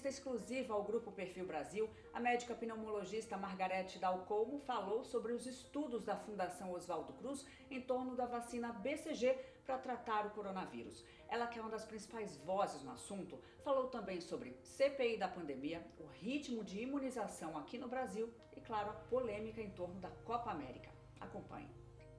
exclusiva ao Grupo Perfil Brasil, a médica pneumologista Margarete Dalcomo falou sobre os estudos da Fundação Oswaldo Cruz em torno da vacina BCG para tratar o coronavírus. Ela, que é uma das principais vozes no assunto, falou também sobre CPI da pandemia, o ritmo de imunização aqui no Brasil e, claro, a polêmica em torno da Copa América. Acompanhe.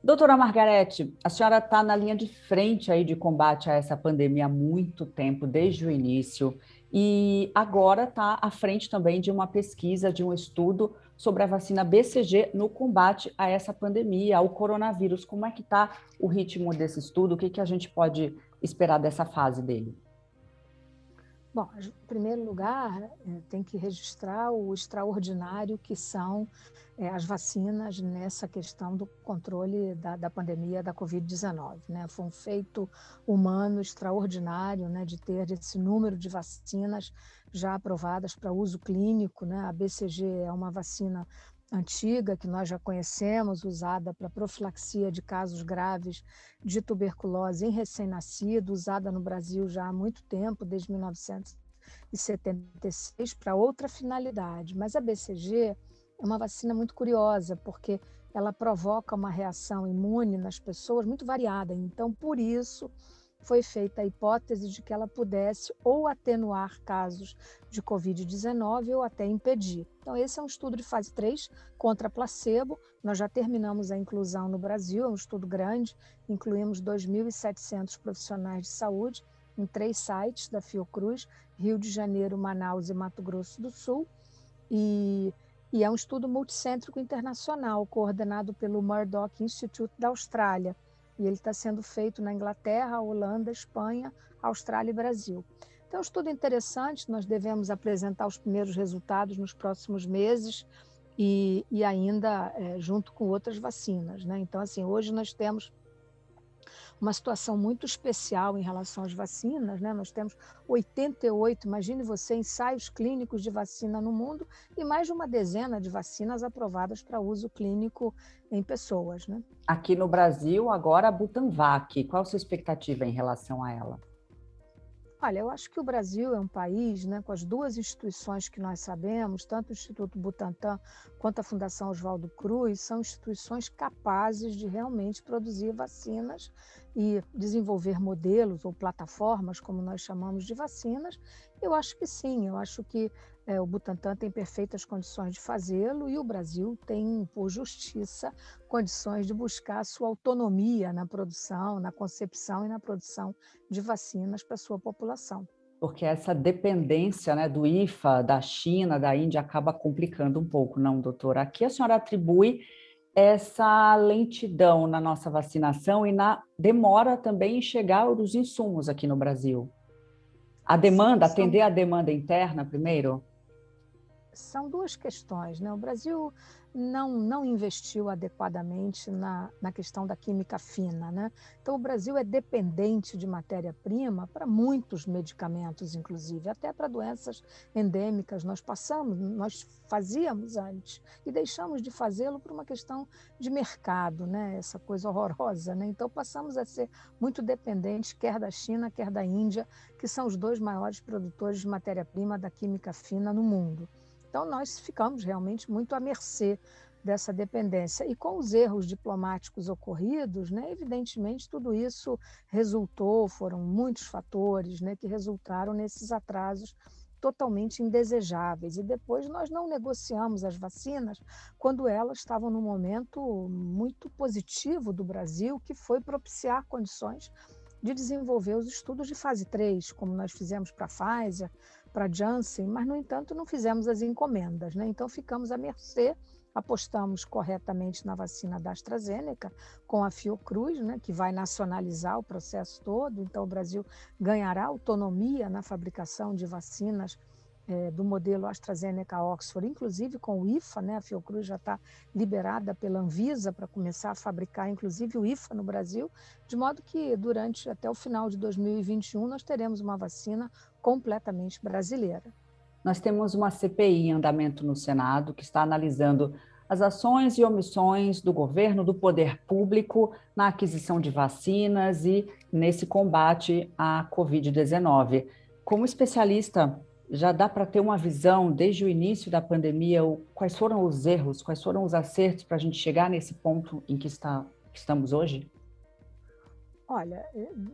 Doutora Margarete, a senhora está na linha de frente aí de combate a essa pandemia há muito tempo, desde o início, e agora está à frente também de uma pesquisa, de um estudo sobre a vacina BCG no combate a essa pandemia, ao coronavírus. Como é que está o ritmo desse estudo? O que a gente pode esperar dessa fase dele? Bom, em primeiro lugar, tem que registrar o extraordinário que são as vacinas nessa questão do controle da pandemia da Covid-19, né? Foi um feito humano extraordinário, né, de ter esse número de vacinas já aprovadas para uso clínico, né? A BCG é uma vacina antiga que nós já conhecemos, usada para profilaxia de casos graves de tuberculose em recém-nascido, usada no Brasil já há muito tempo, desde 1976, para outra finalidade. Mas a BCG é uma vacina muito curiosa, porque ela provoca uma reação imune nas pessoas muito variada. Então, por isso, foi feita a hipótese de que ela pudesse ou atenuar casos de Covid-19 ou até impedir. Então, esse é um estudo de fase 3 contra placebo. Nós já terminamos a inclusão no Brasil, é um estudo grande, incluímos 2.700 profissionais de saúde em 3 sites da Fiocruz, Rio de Janeiro, Manaus e Mato Grosso do Sul. E é um estudo multicêntrico internacional, coordenado pelo Murdoch Institute da Austrália. E ele está sendo feito na Inglaterra, Holanda, Espanha, Austrália e Brasil. Então, é um estudo interessante, nós devemos apresentar os primeiros resultados nos próximos meses e ainda junto com outras vacinas, né? Então, assim, hoje nós temos uma situação muito especial em relação às vacinas, né? Nós temos 88, imagine você, ensaios clínicos de vacina no mundo e mais de uma dezena de vacinas aprovadas para uso clínico em pessoas, né? Aqui no Brasil, agora a Butanvac, qual a sua expectativa em relação a ela? Olha, eu acho que o Brasil é um país, né, com as duas instituições que nós sabemos, tanto o Instituto Butantan quanto a Fundação Oswaldo Cruz, são instituições capazes de realmente produzir vacinas e desenvolver modelos ou plataformas, como nós chamamos de vacinas. Eu acho que sim, eu acho que o Butantan tem perfeitas condições de fazê-lo e o Brasil tem, por justiça, condições de buscar a sua autonomia na produção, na concepção e na produção de vacinas para a sua população. Porque essa dependência, né, do IFA, da China, da Índia, acaba complicando um pouco, não, doutora? Aqui a senhora atribui essa lentidão na nossa vacinação e na demora também em chegar os insumos aqui no Brasil. A demanda, atender a demanda interna primeiro? São duas questões, né? O Brasil não investiu adequadamente na questão da química fina, né? Então, o Brasil é dependente de matéria-prima para muitos medicamentos, inclusive, até para doenças endêmicas. Nós fazíamos antes e deixamos de fazê-lo por uma questão de mercado, né? Essa coisa horrorosa, né? Então, passamos a ser muito dependentes, quer da China, quer da Índia, que são os dois maiores produtores de matéria-prima da química fina no mundo. Então, nós ficamos realmente muito à mercê dessa dependência. E com os erros diplomáticos ocorridos, né, evidentemente, tudo isso foram muitos fatores, né, que resultaram nesses atrasos totalmente indesejáveis. E depois nós não negociamos as vacinas quando elas estavam num momento muito positivo do Brasil, que foi propiciar condições de desenvolver os estudos de fase 3, como nós fizemos para a Pfizer, para a Janssen, mas, no entanto, não fizemos as encomendas, né? Então, ficamos à mercê, apostamos corretamente na vacina da AstraZeneca, com a Fiocruz, né, que vai nacionalizar o processo todo, então o Brasil ganhará autonomia na fabricação de vacinas do modelo AstraZeneca-Oxford, inclusive com o IFA, né? A Fiocruz já está liberada pela Anvisa para começar a fabricar, inclusive, o IFA no Brasil, de modo que durante até o final de 2021 nós teremos uma vacina completamente brasileira. Nós temos uma CPI em andamento no Senado que está analisando as ações e omissões do governo, do poder público na aquisição de vacinas e nesse combate à Covid-19. Como especialista, já dá para ter uma visão, desde o início da pandemia, quais foram os erros, quais foram os acertos para a gente chegar nesse ponto em que estamos hoje? Olha,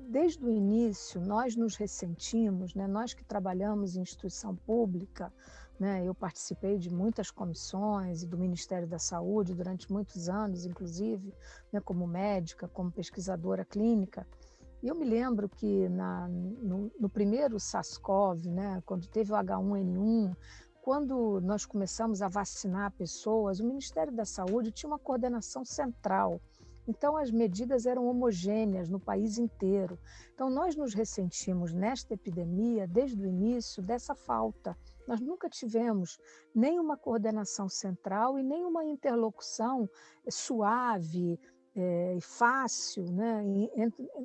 desde o início nós nos ressentimos, né? Nós que trabalhamos em instituição pública, né? Eu participei de muitas comissões e do Ministério da Saúde durante muitos anos, inclusive, né? Como médica, como pesquisadora clínica. E eu me lembro que no primeiro SARS-CoV, né? Quando teve o H1N1, quando nós começamos a vacinar pessoas, o Ministério da Saúde tinha uma coordenação central. Então, as medidas eram homogêneas no país inteiro. Então, nós nos ressentimos nesta epidemia, desde o início, dessa falta. Nós nunca tivemos nem uma coordenação central e nem uma interlocução suave e fácil, né?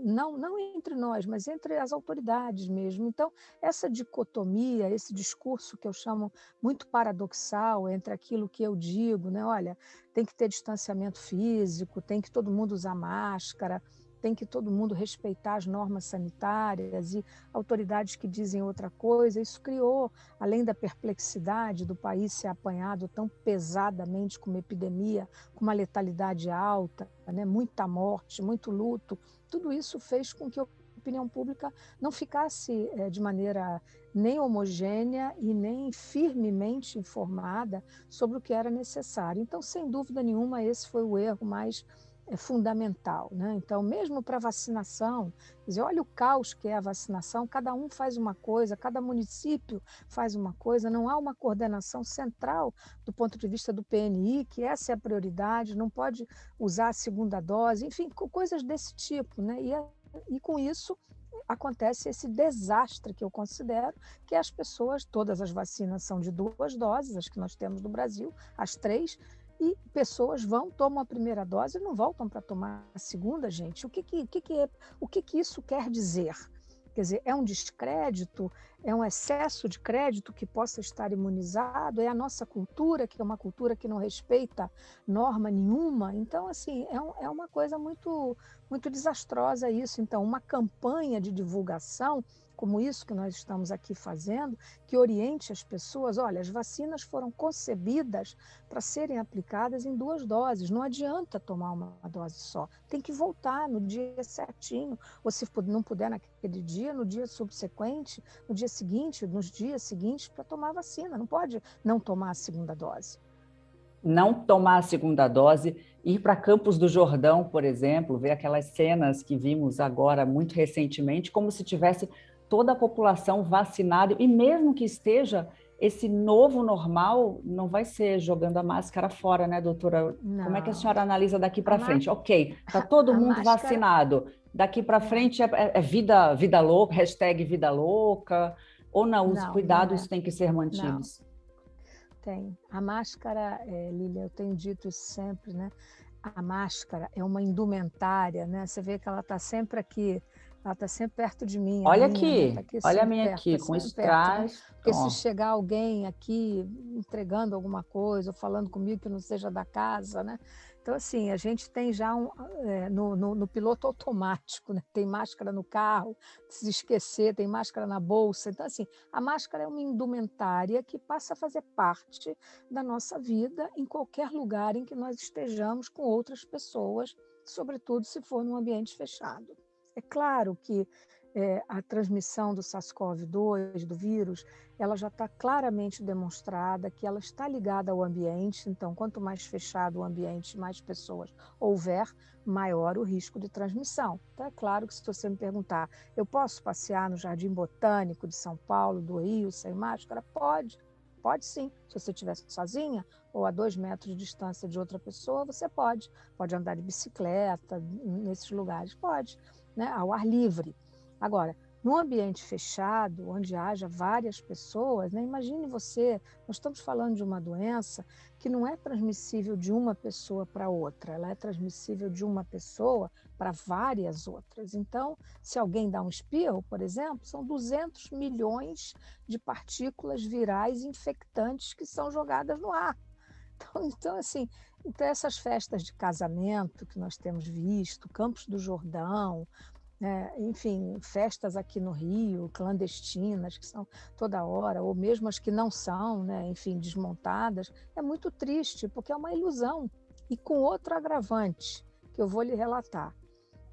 Não entre nós, mas entre as autoridades mesmo. Então, essa dicotomia, esse discurso que eu chamo muito paradoxal entre aquilo que eu digo, né? Olha, tem que ter distanciamento físico, tem que todo mundo usar máscara, tem que todo mundo respeitar as normas sanitárias e autoridades que dizem outra coisa. Isso criou, além da perplexidade do país ser apanhado tão pesadamente com uma epidemia, com uma letalidade alta, né? Muita morte, muito luto, tudo isso fez com que a opinião pública não ficasse de maneira nem homogênea e nem firmemente informada sobre o que era necessário. Então, sem dúvida nenhuma, esse foi o erro mais fundamental, né? Então, mesmo para vacinação, quer dizer, olha o caos que é a vacinação, cada um faz uma coisa, cada município faz uma coisa, não há uma coordenação central do ponto de vista do PNI, que essa é a prioridade, não pode usar a segunda dose, enfim, coisas desse tipo, né? E com isso acontece esse desastre que eu considero, que as pessoas, todas as vacinas são de 2 doses, as que nós temos no Brasil, as 3, e pessoas tomam a primeira dose e não voltam para tomar a segunda, gente. O que isso quer dizer? Quer dizer, é um descrédito, é um excesso de crédito que possa estar imunizado, é a nossa cultura, que é uma cultura que não respeita norma nenhuma. Então, assim, é uma coisa muito, muito desastrosa isso. Então, uma campanha de divulgação, como isso que nós estamos aqui fazendo, que oriente as pessoas, olha, as vacinas foram concebidas para serem aplicadas em 2 doses, não adianta tomar uma dose só, tem que voltar no dia certinho, ou se não puder naquele dia, no dia subsequente, no dia seguinte, nos dias seguintes, para tomar a vacina. Não pode não tomar a segunda dose. Não tomar a segunda dose, ir para Campos do Jordão, por exemplo, ver aquelas cenas que vimos agora muito recentemente, como se tivesse toda a população vacinada, e mesmo que esteja, esse novo normal não vai ser jogando a máscara fora, né, doutora? Como é que a Não. senhora analisa daqui A, para frente? Ok, está todo a mundo máscara... vacinado, daqui para frente é vida louca, hashtag vida louca, ou não, os Não cuidados é. têm que ser Não, mantidos? tem. A máscara, Lília, eu tenho dito isso sempre, né? A máscara é uma indumentária, né? Você vê que ela está sempre aqui, ela está sempre perto de mim, a Olha minha, né? Está aqui, aqui olha a sempre minha perto, aqui, está com sempre perto, né? strass. Porque se Ó. chegar alguém aqui entregando alguma coisa, ou falando comigo que não seja da casa, né? Então, assim, a gente tem já no piloto automático, né? Tem máscara no carro, se esquecer, tem máscara na bolsa. Então, assim, a máscara é uma indumentária que passa a fazer parte da nossa vida em qualquer lugar em que nós estejamos com outras pessoas, sobretudo se for num ambiente fechado. É claro que a transmissão do SARS-CoV-2, do vírus, ela já está claramente demonstrada que ela está ligada ao ambiente, então quanto mais fechado o ambiente, mais pessoas houver, maior o risco de transmissão. Então é claro que se você me perguntar, eu posso passear no Jardim Botânico de São Paulo, do Rio, sem máscara? Pode. Pode sim, se você estiver sozinha ou a 2 metros de distância de outra pessoa, você pode. Pode andar de bicicleta nesses lugares, pode, né? Ao ar livre. Agora, num ambiente fechado, onde haja várias pessoas, né? Imagine você, nós estamos falando de uma doença que não é transmissível de uma pessoa para outra, ela é transmissível de uma pessoa para várias outras. Então, se alguém dá um espirro, por exemplo, são 200 milhões de partículas virais infectantes que são jogadas no ar. Então, assim, então essas festas de casamento que nós temos visto, Campos do Jordão, enfim, festas aqui no Rio, clandestinas, que são toda hora, ou mesmo as que não são, né, enfim, desmontadas, é muito triste, porque é uma ilusão. E com outro agravante, que eu vou lhe relatar.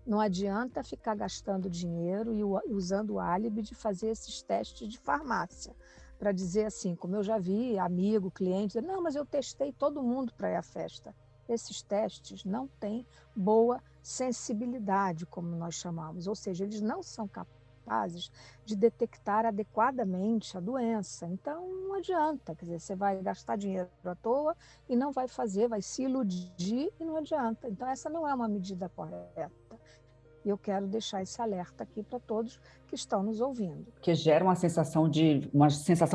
Não adianta ficar gastando dinheiro e usando o álibi de fazer esses testes de farmácia, para dizer assim, como eu já vi amigo, cliente, dizer, não, mas eu testei todo mundo para ir à festa. Esses testes não têm boa sensibilidade, como nós chamamos, ou seja, eles não são capazes de detectar adequadamente a doença. Então, não adianta, quer dizer, você vai gastar dinheiro à toa e não vai fazer, vai se iludir e não adianta. Então, essa não é uma medida correta. E eu quero deixar esse alerta aqui para todos que estão nos ouvindo. Que gera uma sensação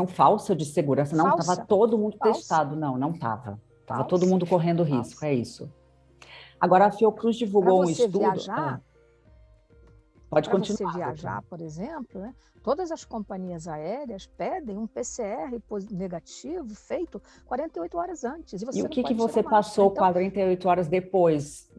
falsa de segurança. Não estava Falsa, todo mundo falsa, testado, não estava. Estava todo falsa, mundo correndo risco, falsa. é isso. Agora, a Fiocruz Para divulgou um você estudo. viajar, Pode para você continuar, doutora. viajar, por exemplo, né, todas as companhias aéreas pedem um PCR negativo feito 48 horas antes, e E você o não que pode tirar você máscara. passou Então, 48 horas depois?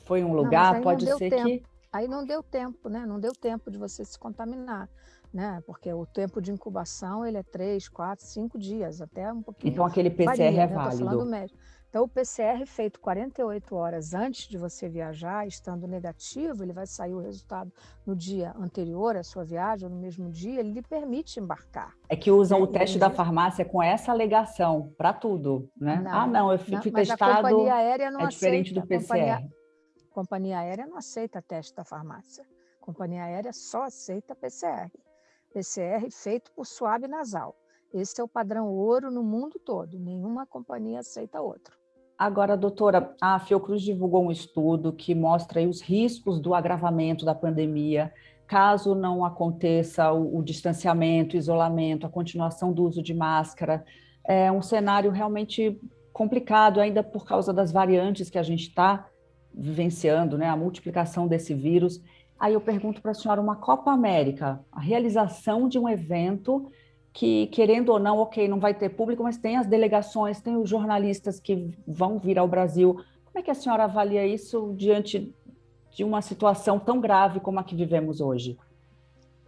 Foi em um não, mas lugar? aí não Pode deu ser tempo. que. Aí não deu tempo, né? Não deu tempo de você se contaminar, né? Porque o tempo de incubação ele é 3, 4, 5 dias, até um pouquinho Então, aquele PCR varia, é né? Eu estou falando válido. médio. Então, o PCR feito 48 horas antes de você viajar, estando negativo, ele vai sair o resultado no dia anterior à sua viagem, ou no mesmo dia, ele lhe permite embarcar. É que usam Né? o E teste além da disso, farmácia com essa alegação para tudo, né? Ah, não, não, eu não, fui mas a companhia testado, aérea não é diferente aceita. do PCR. Companhia aérea não aceita teste da farmácia. Companhia aérea só aceita PCR. PCR feito por suave nasal. Esse é o padrão ouro no mundo todo. Nenhuma companhia aceita outro. Agora, doutora, a Fiocruz divulgou um estudo que mostra aí os riscos do agravamento da pandemia, caso não aconteça o distanciamento, o isolamento, a continuação do uso de máscara. É um cenário realmente complicado, ainda por causa das variantes que a gente está vivenciando, né? A multiplicação desse vírus. Aí eu pergunto para a senhora, uma Copa América, a realização de um evento que, querendo ou não, ok, não vai ter público, mas tem as delegações, tem os jornalistas que vão vir ao Brasil. Como é que a senhora avalia isso diante de uma situação tão grave como a que vivemos hoje?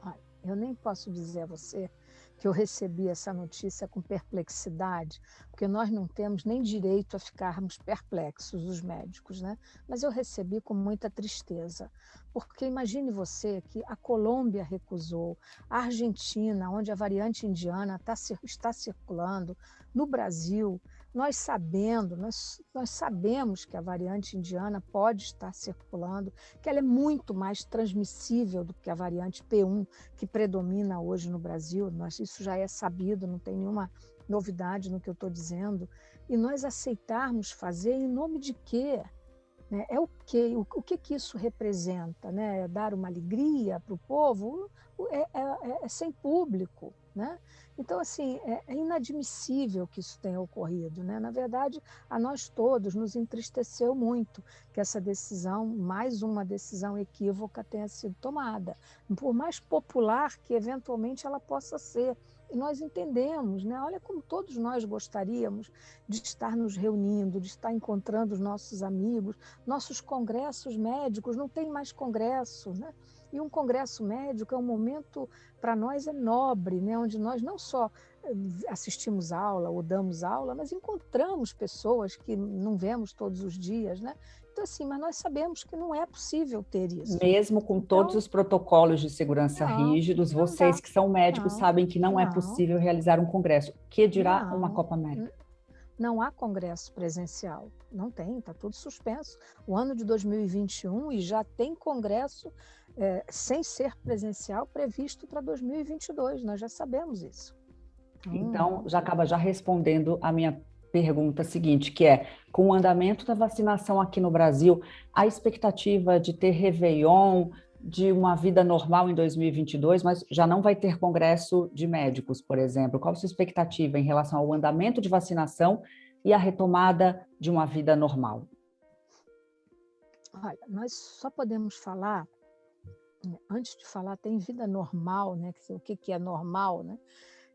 Olha, eu nem posso dizer a você que eu recebi essa notícia com perplexidade, porque nós não temos nem direito a ficarmos perplexos, os médicos, né? Mas eu recebi com muita tristeza, porque imagine você que a Colômbia recusou, a Argentina, onde a variante indiana está circulando, no Brasil, nós sabemos que a variante indiana pode estar circulando, que ela é muito mais transmissível do que a variante P1, que predomina hoje no Brasil. Isso já é sabido, não tem nenhuma novidade no que eu estou dizendo. E nós aceitarmos fazer em nome de quê? Né? É o quê? O que que isso representa? Né? É dar uma alegria para o povo? É sem público. Né? Então, assim, é inadmissível que isso tenha ocorrido. Né? Na verdade, a nós todos nos entristeceu muito que essa decisão, mais uma decisão equívoca, tenha sido tomada, por mais popular que eventualmente ela possa ser. E nós entendemos, né? Olha como todos nós gostaríamos de estar nos reunindo, de estar encontrando os nossos amigos, nossos congressos médicos, não tem mais congresso, né? E um congresso médico é um momento, para nós, é nobre, né? Onde nós não só assistimos aula ou damos aula, mas encontramos pessoas que não vemos todos os dias, né? Então, assim, mas nós sabemos que não é possível ter isso. Mesmo com todos Então, os protocolos de segurança não, rígidos, não vocês dá. que são médicos Não, sabem que não é não, possível realizar um congresso. Que dirá uma não. Copa América? Não há congresso presencial. Não tem, está tudo suspenso. O ano de 2021 e já tem congresso sem ser presencial previsto para 2022. Nós já sabemos isso. Então, já acaba já respondendo a minha pergunta seguinte, que é, com o andamento da vacinação aqui no Brasil, a expectativa de ter Réveillon, de uma vida normal em 2022, mas já não vai ter congresso de médicos, por exemplo. Qual a sua expectativa em relação ao andamento de vacinação e a retomada de uma vida normal? Olha, nós só podemos falar, né, antes de falar, tem vida normal, né? O que é normal, né?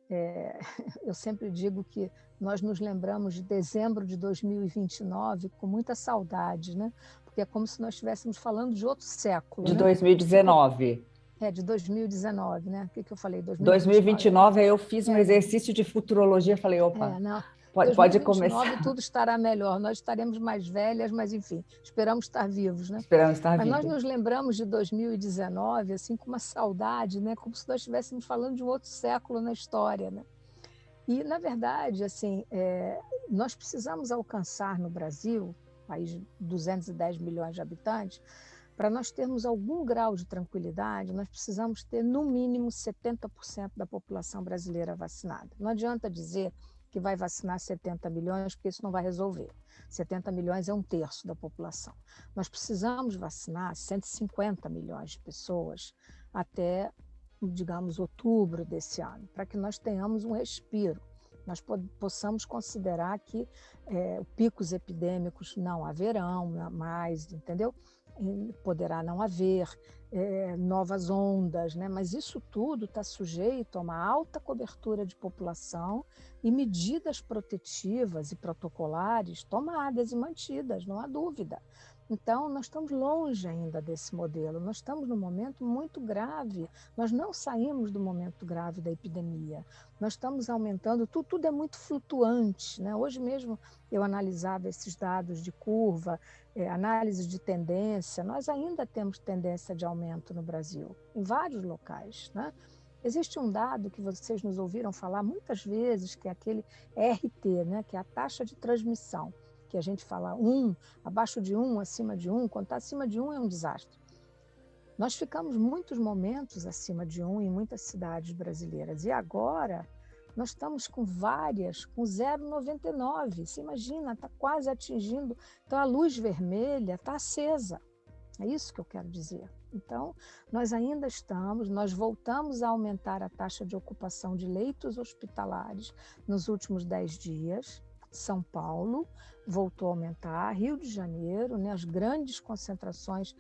É, eu sempre digo que nós nos lembramos de dezembro de 2029 com muita saudade, né? porque é como se nós estivéssemos falando de outro século, De né? 2019. De 2019, né? O que eu falei? 2029. 2029, aí eu fiz um É, exercício de futurologia, falei, opa, não. pode começar. 2029 tudo estará melhor, nós estaremos mais velhas, mas enfim, esperamos estar vivos, né? Esperamos estar Mas nós vivos. nos lembramos de 2019 assim com uma saudade, né? Como se nós estivéssemos falando de um outro século na história, né? E na verdade, assim, nós precisamos alcançar no Brasil, país de 210 milhões de habitantes, para nós termos algum grau de tranquilidade, nós precisamos ter no mínimo 70% da população brasileira vacinada. Não adianta dizer que vai vacinar 70 milhões, porque isso não vai resolver. 70 milhões é um terço da população. Nós precisamos vacinar 150 milhões de pessoas até, digamos, outubro desse ano, para que nós tenhamos um respiro. Nós possamos considerar que picos epidêmicos não haverão mais, entendeu? Poderá não haver novas ondas, né? Mas isso tudo está sujeito a uma alta cobertura de população e medidas protetivas e protocolares tomadas e mantidas, não há dúvida. Então, nós estamos longe ainda desse modelo, nós estamos num momento muito grave, nós não saímos do momento grave da epidemia, nós estamos aumentando, tudo é muito flutuante, né? Hoje mesmo eu analisava esses dados de curva, análise de tendência, nós ainda temos tendência de aumento no Brasil, em vários locais, né? Existe um dado que vocês nos ouviram falar muitas vezes, que é aquele RT, né? Que é a taxa de transmissão, que a gente fala abaixo de 1, acima de 1, quando está acima de 1 é um desastre. Nós ficamos muitos momentos acima de 1 em muitas cidades brasileiras, e agora nós estamos com 0,99. Você imagina, está quase atingindo. Então, a luz vermelha está acesa. É isso que eu quero dizer. Então, nós voltamos a aumentar a taxa de ocupação de leitos hospitalares nos últimos 10 dias. São Paulo voltou a aumentar, Rio de Janeiro, né, as grandes concentrações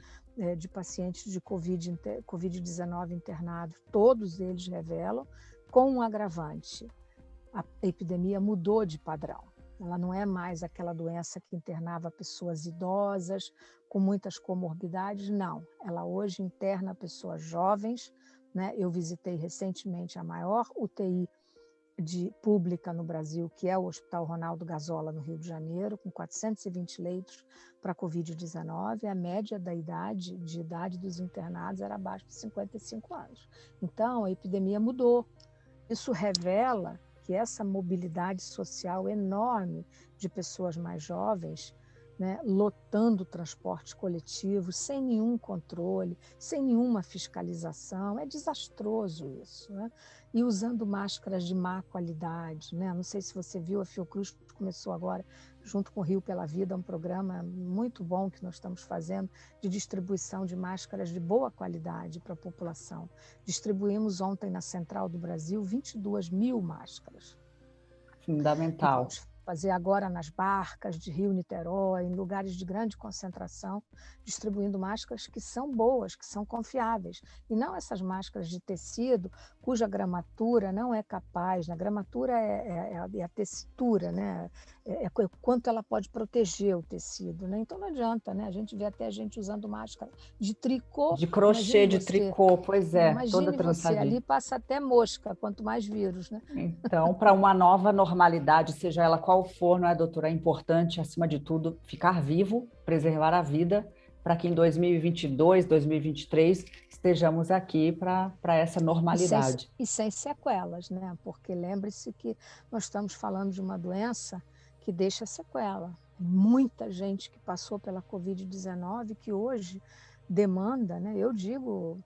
de pacientes de Covid-19 internados, todos eles revelam, com um agravante. A epidemia mudou de padrão. Ela não é mais aquela doença que internava pessoas idosas, com muitas comorbidades, não. Ela hoje interna pessoas jovens, né? Eu visitei recentemente a maior UTI pública no Brasil, que é o Hospital Ronaldo Gazola, no Rio de Janeiro, com 420 leitos para Covid-19, a média de idade dos internados era abaixo de 55 anos. Então, a epidemia mudou. Isso revela que essa mobilidade social enorme de pessoas mais jovens, né, lotando transportes coletivos, sem nenhum controle, sem nenhuma fiscalização, é desastroso isso, né? E usando máscaras de má qualidade, né? Não sei se você viu, a Fiocruz começou agora, junto com o Rio pela Vida, um programa muito bom que nós estamos fazendo de distribuição de máscaras de boa qualidade para a população. Distribuímos ontem na Central do Brasil 22 mil máscaras. E Fundamental. vamos fazer agora nas barcas de Rio-Niterói, em lugares de grande concentração, distribuindo máscaras que são boas, que são confiáveis. E não essas máscaras de tecido, cuja gramatura não é capaz, a gramatura é a tessitura, né? É quanto ela pode proteger o tecido, né? Então não adianta, né? A gente vê até gente usando máscara de tricô. De crochê, de Você, tricô, pois é, toda imagine você, trançadinha. ali passa até mosca, quanto mais vírus, né? Então, para uma nova normalidade, seja ela qual for, não é, doutora? É importante, acima de tudo, ficar vivo, preservar a vida, para que em 2022, 2023 estejamos aqui para essa normalidade. E sem sequelas, né? Porque lembre-se que nós estamos falando de uma doença que deixa sequela. Tem muita gente que passou pela Covid-19 que hoje demanda, né?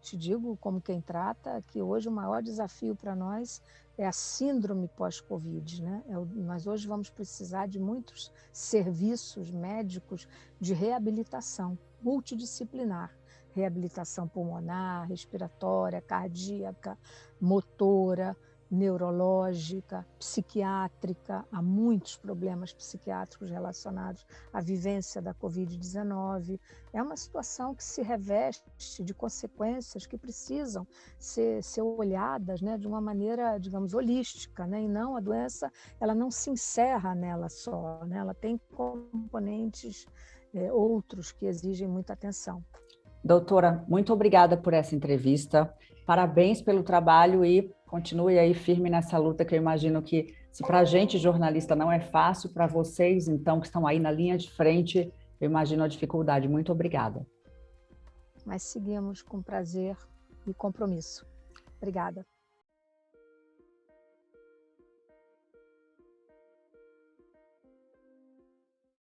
Te digo como quem trata, que hoje o maior desafio para nós é a síndrome pós-Covid, né? Nós hoje vamos precisar de muitos serviços médicos de reabilitação multidisciplinar. Reabilitação pulmonar, respiratória, cardíaca, motora, neurológica, psiquiátrica. Há muitos problemas psiquiátricos relacionados à vivência da Covid-19. É uma situação que se reveste de consequências que precisam ser olhadas, né, de uma maneira, digamos, holística, né? E não, a doença ela não se encerra nela só, né? Ela tem componentes outros que exigem muita atenção. Doutora, muito obrigada por essa entrevista. Parabéns pelo trabalho e continue aí firme nessa luta, que eu imagino que, se para a gente jornalista não é fácil, para vocês, então, que estão aí na linha de frente, eu imagino a dificuldade. Muito obrigada. Mas seguimos com prazer e compromisso. Obrigada.